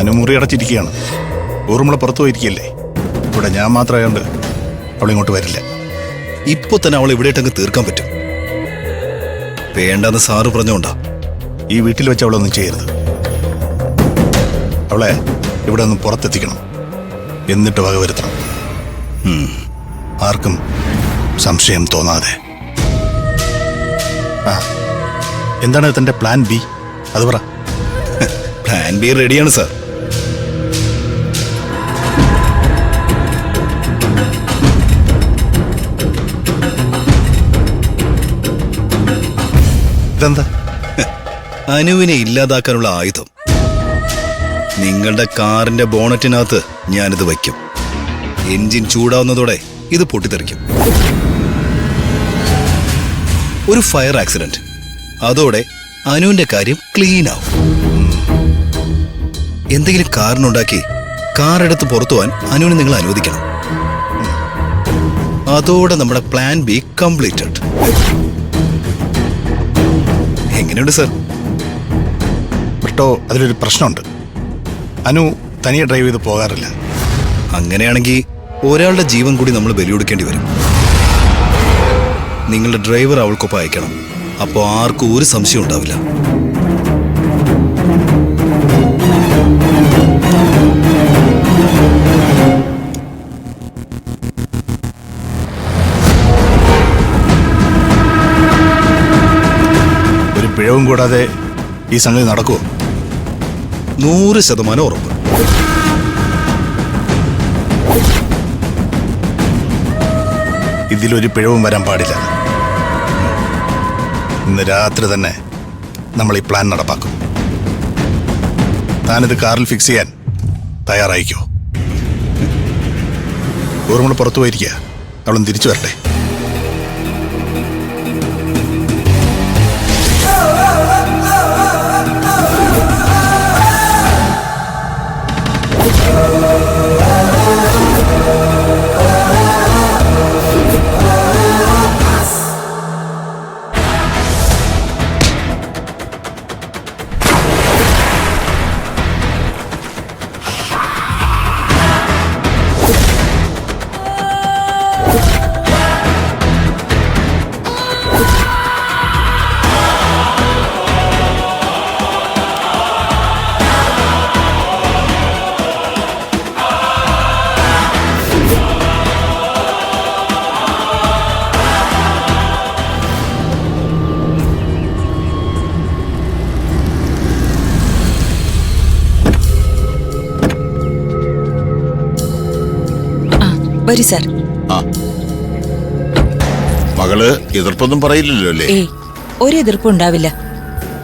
അനു മുറി അടച്ചിരിക്കുകയാണ്. ഊർമിള പുറത്തു പോയിരിക്കുകയല്ലേ. ഇവിടെ ഞാൻ മാത്രമായോണ്ട് അവളിങ്ങോട്ട് വരില്ല. ഇപ്പൊ തന്നെ അവൾ ഇവിടെയിട്ടങ്ങ് തീർക്കാൻ പറ്റും. വേണ്ടെന്ന് സാറ് പറഞ്ഞോണ്ടാ. ഈ വീട്ടിൽ വെച്ച് അവളൊന്നും ചെയ്യരുത്. അവളെ ഇവിടെ നിന്ന് പുറത്തെത്തിക്കണം. എന്നിട്ട് വകവരുത്തണം. ആർക്കും സംശയം തോന്നാതെ. ആ, എന്താണ് തന്റെ പ്ലാൻ ബി? അത് പറ. പ്ലാൻ ബി റെഡിയാണ് സാർ. ഇതെന്താ? അനുവിനെ ഇല്ലാതാക്കാനുള്ള ആയുധം. നിങ്ങളുടെ കാറിന്റെ ബോണറ്റിനകത്ത് ഞാനിത് വയ്ക്കും. എൻജിൻ ചൂടാവുന്നതോടെ ഇത് പൊട്ടിത്തെറിക്കും. ഒരു ഫയർ ആക്സിഡന്റ്. അതോടെ അനുവിന്റെ കാര്യം ക്ലീൻ ആവും. എന്തെങ്കിലും കാറിനുണ്ടാക്കി കാറെടുത്ത് പുറത്തു പോവാൻ അനുവിനെ നിങ്ങൾ അനുവദിക്കണം. അതോടെ നമ്മുടെ പ്ലാൻ ബി കംപ്ലീറ്റഡ്. എങ്ങനെയുണ്ട് സർ? ബ്രിട്ടോ, അതിലൊരു പ്രശ്നമുണ്ട്. അനു തനിയെ ഡ്രൈവ് ചെയ്ത് പോകാറില്ല. അങ്ങനെയാണെങ്കിൽ ഒരാളുടെ ജീവൻ കൂടി നമ്മൾ ബലിയൊടുക്കേണ്ടി വരും. നിങ്ങളുടെ ഡ്രൈവർ അവൾക്കൊപ്പം അയക്കണം. അപ്പോൾ ആർക്കും ഒരു സംശയം ഉണ്ടാവില്ല. ഒരു പിഴവും കൂടാതെ ഈ സംഗതി നടക്കുമോ? 100% ഉറപ്പ്. ഇതിലൊരു പിഴവും വരാൻ പാടില്ല. ഇന്ന് രാത്രി തന്നെ നമ്മൾ ഈ പ്ലാൻ നടപ്പാക്കും. താനിത് കാറിൽ ഫിക്സ് ചെയ്യാൻ തയ്യാറായിക്കോ? ഊർമിള പുറത്തു പോയിരിക്കുക. അവളും തിരിച്ചു വരട്ടെ. വരൂ സാർ. മകള് എതിർപ്പൊന്നും പറയില്ലല്ലോ അല്ലേ? ഏയ്, ഒരു എതിർപ്പും ഉണ്ടാവില്ല.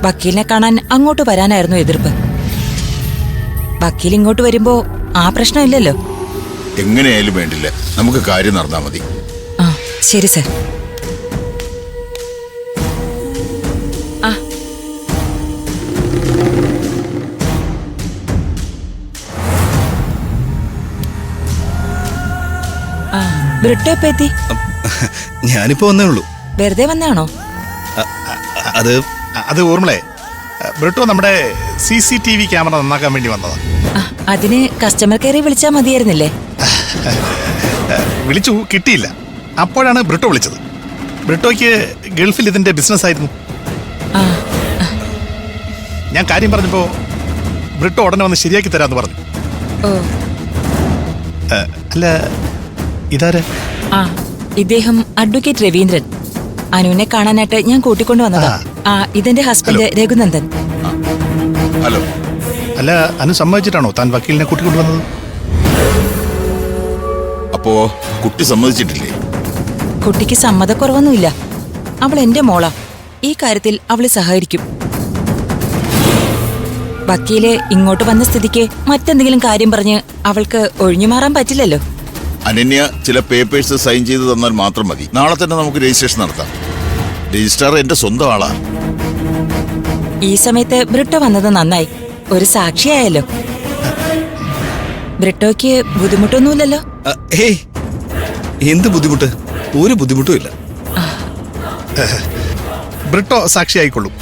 വക്കീലിനെ കാണാൻ അങ്ങോട്ട് വരാനായിരുന്നു എതിർപ്പ്. വക്കീൽ ഇങ്ങോട്ട് വരുമ്പോ ആ പ്രശ്നമില്ലല്ലോ. എങ്ങനെയായാലും വേണ്ടില്ല, നമുക്ക് കാര്യം നടന്നാ മതി. ആ, ശരി സാർ. ബ്രിട്ടോ ഇപ്പൊ എത്തി? ഞാനിപ്പോ വന്നേ ഉള്ളൂ. വെറുതെ വന്നാണോ? അത് ഊർമിളെ, ബ്രിട്ടോ നമ്മുടെ CCTV ക്യാമറ നന്നാക്കാൻ വേണ്ടി വന്നതാ. അതിന് കസ്റ്റമർ കെയറിൽ വിളിച്ചാൽ മതിയായിരുന്നില്ലേ? വിളിച്ചു, കിട്ടിയില്ല. അപ്പോഴാണ് ബ്രിട്ടോ വിളിച്ചത്. ബ്രിട്ടോയ്ക്ക് ഗൾഫിൽ ഇതിന്റെ ബിസിനസ് ആയിരുന്നു. ഞാൻ കാര്യം പറഞ്ഞപ്പോ ബ്രിട്ടോ ഉടനെ വന്ന് ശരിയാക്കി തരാന്ന് പറഞ്ഞു. അല്ല, ഇതാരാ? ഇദ്ദേഹം അഡ്വക്കേറ്റ് രവീന്ദ്രൻ. അനുവിനെ കാണാനായിട്ട് ഞാൻ കൂട്ടിക്കൊണ്ടു വന്നതാ. ഇതെന്റെ ഹസ്ബൻഡ് രഘുനന്ദൻ. ഹലോ. അല്ല, അനു സമ്മതിച്ചിട്ടാണോ താൻ വക്കീലിനെ കൂട്ടിക്കൊണ്ടുവന്നത്? അപ്പോ കുട്ടി സമ്മതിച്ചിട്ടില്ലേ? കുട്ടിക്ക് സമ്മതക്കുറവൊന്നുമില്ല. അവൾ എന്റെ മോളാ. ഈ കാര്യത്തിൽ അവള് സഹകരിക്കും. വക്കീല് ഇങ്ങോട്ട് വന്ന സ്ഥിതിക്ക് മറ്റെന്തെങ്കിലും കാര്യം പറഞ്ഞ് അവൾക്ക് ഒഴിഞ്ഞു മാറാൻ പറ്റില്ലല്ലോ. അനന്യ ചില പേപ്പേഴ്സ് സൈൻ ചെയ്ത് തന്നാൽ മാത്രം മതി. നാളെ തന്നെ നമുക്ക് രജിസ്ട്രേഷൻ നടത്താം. രജിസ്ട്രാർ എന്റെ സ്വന്തം ആളാ. ഈ സമയത്ത് ബ്രിട്ടോ വന്നത് നന്നായി. ഒരു സാക്ഷിയായല്ലോ. ബ്രിട്ടോയ്ക്ക് ബുദ്ധിമുട്ടൊന്നുമില്ലല്ലോ? ഏയ്, എന്ത് ബുദ്ധിമുട്ട്? ഒരു ബുദ്ധിമുട്ടും ഇല്ല. ബ്രിട്ടോ സാക്ഷിയായിക്കൊള്ളും.